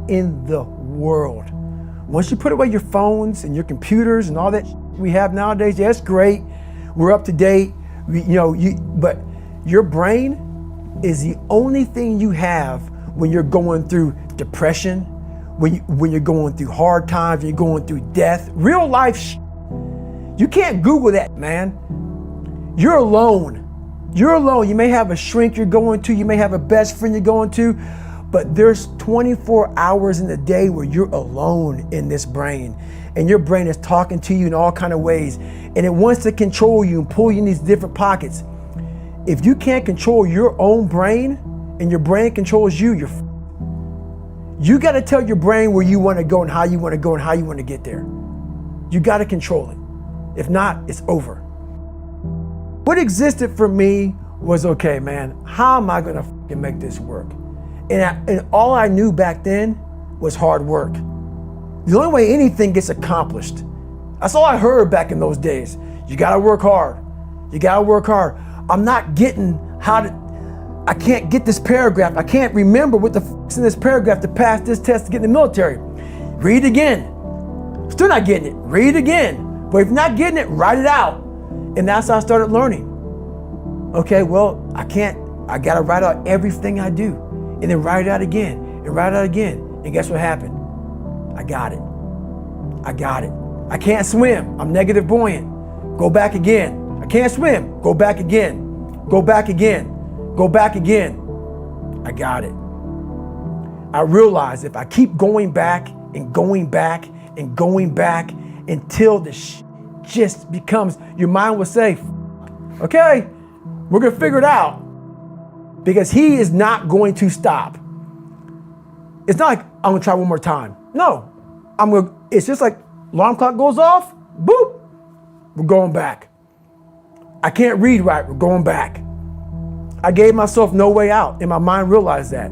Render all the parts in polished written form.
in the world. Once you put away your phones and your computers and all that we have nowadays, yeah, it's great. We're up to date. But your brain is the only thing you have when you're going through depression, when you're going through hard times, when you're going through death, real life. You can't Google that, man. You're alone. You're alone. You may have a shrink you're going to, you may have a best friend you're going to, but there's 24 hours in the day where you're alone in this brain, and your brain is talking to you in all kinds of ways, and it wants to control you and pull you in these different pockets. If you can't control your own brain and your brain controls you, you got to tell your brain where you want to go and how you want to go and how you want to get there. You got to control it. If not, it's over. What existed for me was, okay, man, how am I going to make this work? And all I knew back then was hard work. The only way anything gets accomplished. That's all I heard back in those days. You got to work hard. You got to work hard. I'm not getting I can't get this paragraph. I can't remember what the f***'s in this paragraph to pass this test to get in the military. Read again. Still not getting it. Read again. But if you're not getting it, write it out. And that's how I started learning. Okay, well, I gotta write out everything I do. And then write it out again, and write it out again. And guess what happened? I got it. I can't swim. I'm negative buoyant. Go back again. I can't swim. Go back again. Go back again. Go back again. I got it. I realized if I keep going back and going back and going back until the just becomes, your mind will say, okay, we're gonna figure it out, because he is not going to stop. It's not like I'm gonna try one more time. No, it's just like alarm clock goes off, boop, we're going back. I can't read right, we're going back. I gave myself no way out, and my mind realized that.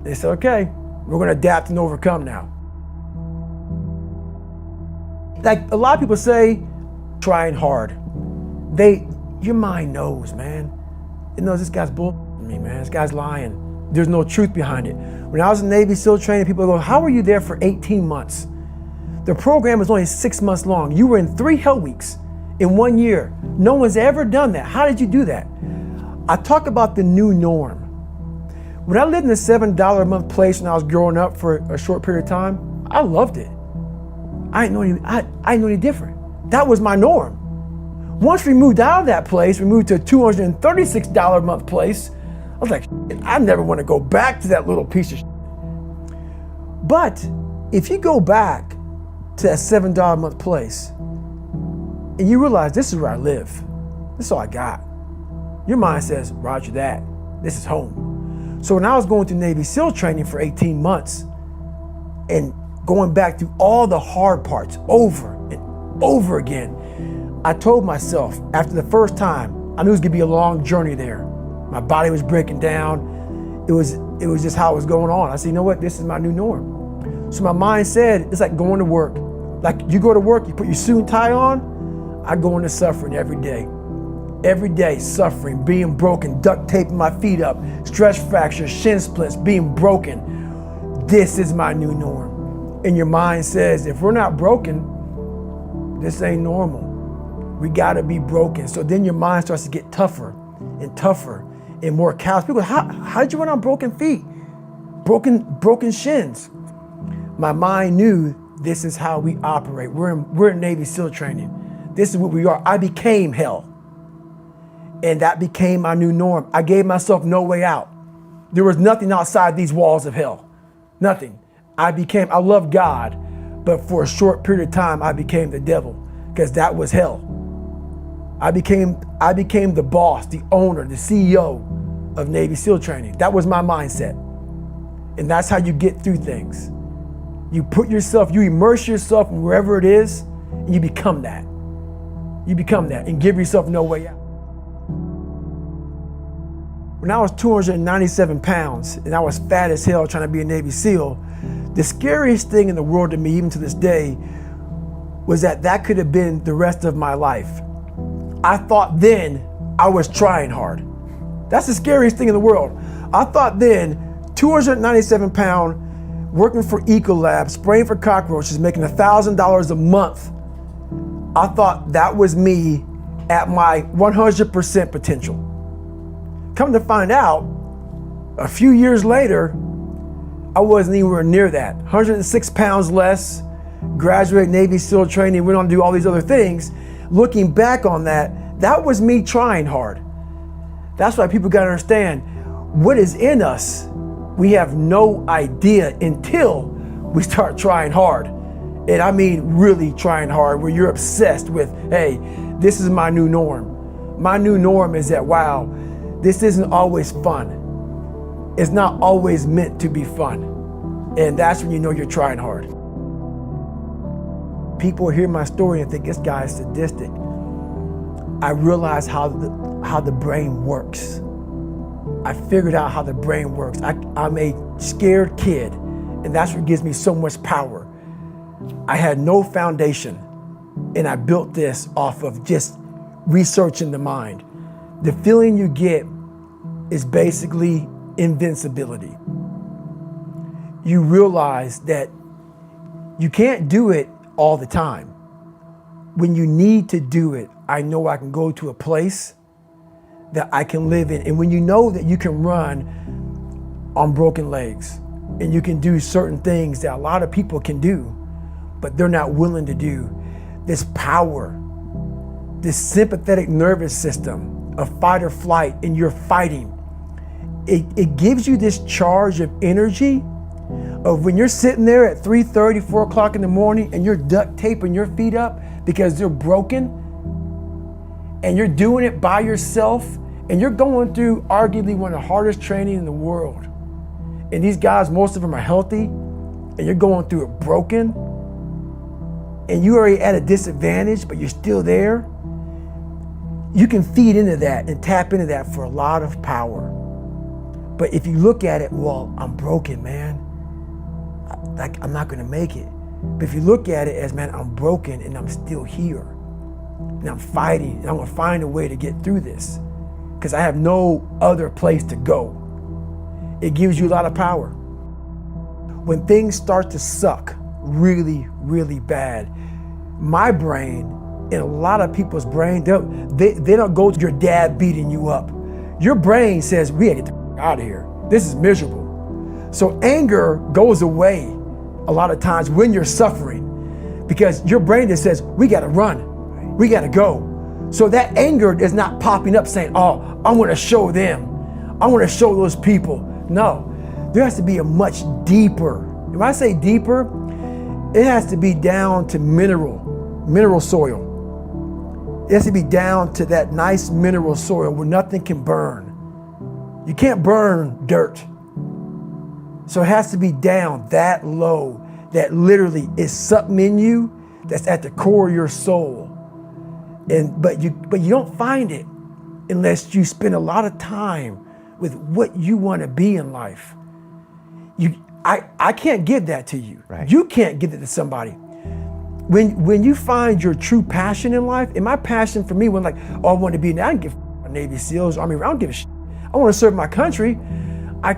They said, okay, we're gonna adapt and overcome now. Like a lot of people say, trying hard. Your mind knows, man. It knows this guy's bullshitting me, man. This guy's lying. There's no truth behind it. When I was in Navy SEAL training, people go, how were you there for 18 months? The program was only 6 months long. You were in 3 hell weeks in 1 year. No one's ever done that. How did you do that? I talk about the new norm. When I lived in a $7 a month place when I was growing up for a short period of time, I loved it. I didn't know any different. That was my norm. Once we moved out of that place, we moved to a $236 a month place. I was like, I never want to go back to that little piece of shit. But if you go back to that $7 a month place and you realize this is where I live, this is all I got, your mind says, roger that, this is home. So when I was going through Navy SEAL training for 18 months and going back through all the hard parts over and over again, I told myself after the first time, I knew it was gonna be a long journey there. My body was breaking down. It was just how it was going on. I said, you know what, this is my new norm. So my mind said, it's like going to work. Like you go to work, you put your suit and tie on, I go into suffering every day. Every day, suffering, being broken, duct taping my feet up, stress fractures, shin splints, being broken. This is my new norm. And your mind says, if we're not broken, this ain't normal. We gotta be broken. So then your mind starts to get tougher and tougher and more callous. People go, how'd you run on broken feet? Broken shins. My mind knew this is how we operate. We're in Navy SEAL training. This is what we are. I became hell. And that became my new norm. I gave myself no way out. There was nothing outside these walls of hell. Nothing. I love God, but for a short period of time, I became the devil, because that was hell. I became the boss, the owner, the CEO of Navy SEAL training. That was my mindset. And that's how you get through things. You immerse yourself in wherever it is, and you become that. You become that and give yourself no way out. When I was 297 pounds and I was fat as hell trying to be a Navy SEAL, the scariest thing in the world to me, even to this day, was that could have been the rest of my life. I thought then I was trying hard. That's the scariest thing in the world. I thought then, 297 pound, working for Ecolab, spraying for cockroaches, making $1,000 a month. I thought that was me at my 100% potential. Come to find out, a few years later, I wasn't anywhere near that. 106 pounds less, graduated Navy SEAL training, went on to do all these other things. Looking back on that, that was me trying hard. That's why people gotta understand, what is in us, we have no idea until we start trying hard. And I mean really trying hard, where you're obsessed with, hey, this is my new norm. My new norm is that, wow, this isn't always fun. It's not always meant to be fun. And that's when you know you're trying hard. People hear my story and think this guy is sadistic. I realized how the brain works. I figured out how the brain works. I'm a scared kid, and that's what gives me so much power. I had no foundation, and I built this off of just researching the mind. The feeling you get is basically invincibility. You realize that you can't do it all the time. When you need to do it, I know I can go to a place that I can live in. And when you know that you can run on broken legs and you can do certain things that a lot of people can do, but they're not willing to do, this power, this sympathetic nervous system of fight or flight, and you're fighting, it gives you this charge of energy of when you're sitting there at 3:30, 4 o'clock in the morning and you're duct taping your feet up because they're broken, and you're doing it by yourself, and you're going through arguably one of the hardest training in the world. And these guys, most of them are healthy, and you're going through it broken, and you're already at a disadvantage, but you're still there. You can feed into that and tap into that for a lot of power. But if you look at it, well, I'm broken, man. I'm not gonna make it. But if you look at it as, man, I'm broken and I'm still here. And I'm fighting, and I'm gonna find a way to get through this, because I have no other place to go. It gives you a lot of power. When things start to suck really, really bad, my brain and a lot of people's brain, they don't go to your dad beating you up. Your brain says, we gotta get the out of here. This is miserable. So anger goes away a lot of times when you're suffering, because your brain just says, we gotta run, we gotta go. So that anger is not popping up saying, oh, I wanna show them, I wanna show those people. No, there has to be a much deeper, when I say deeper, it has to be down to mineral soil. It has to be down to that nice mineral soil where nothing can burn. You can't burn dirt. So it has to be down that low, that literally is something in you that's at the core of your soul. But you don't find it unless you spend a lot of time with what you want to be in life. I can't give that to you. Right. You can't give it to somebody. When you find your true passion in life, and my passion for me was like, oh, I want to be, I don't give a Navy SEALs, Army, I don't give a shit. I want to serve my country. I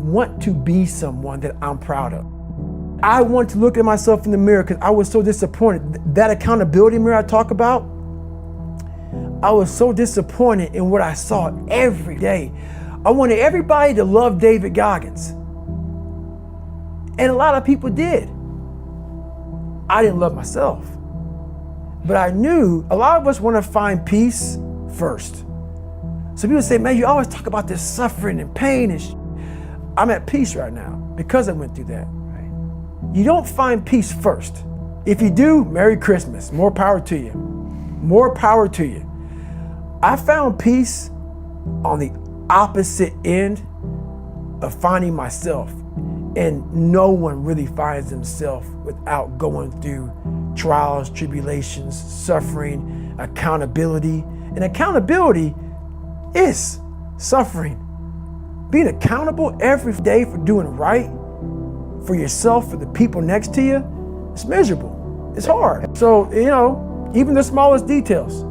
want to be someone that I'm proud of. I want to look at myself in the mirror because I was so disappointed. That accountability mirror I talk about, I was so disappointed in what I saw every day. I wanted everybody to love David Goggins. And a lot of people did. I didn't love myself. But I knew a lot of us want to find peace first. So people say, man, you always talk about this suffering and pain and I'm at peace right now because I went through that. Right? You don't find peace first. If you do, Merry Christmas. More power to you. More power to you. I found peace on the opposite end of finding myself. And no one really finds themselves without going through trials, tribulations, suffering, accountability. And accountability is suffering. Being accountable every day for doing right for yourself, for the people next to you, it's miserable. It's hard. So, even the smallest details.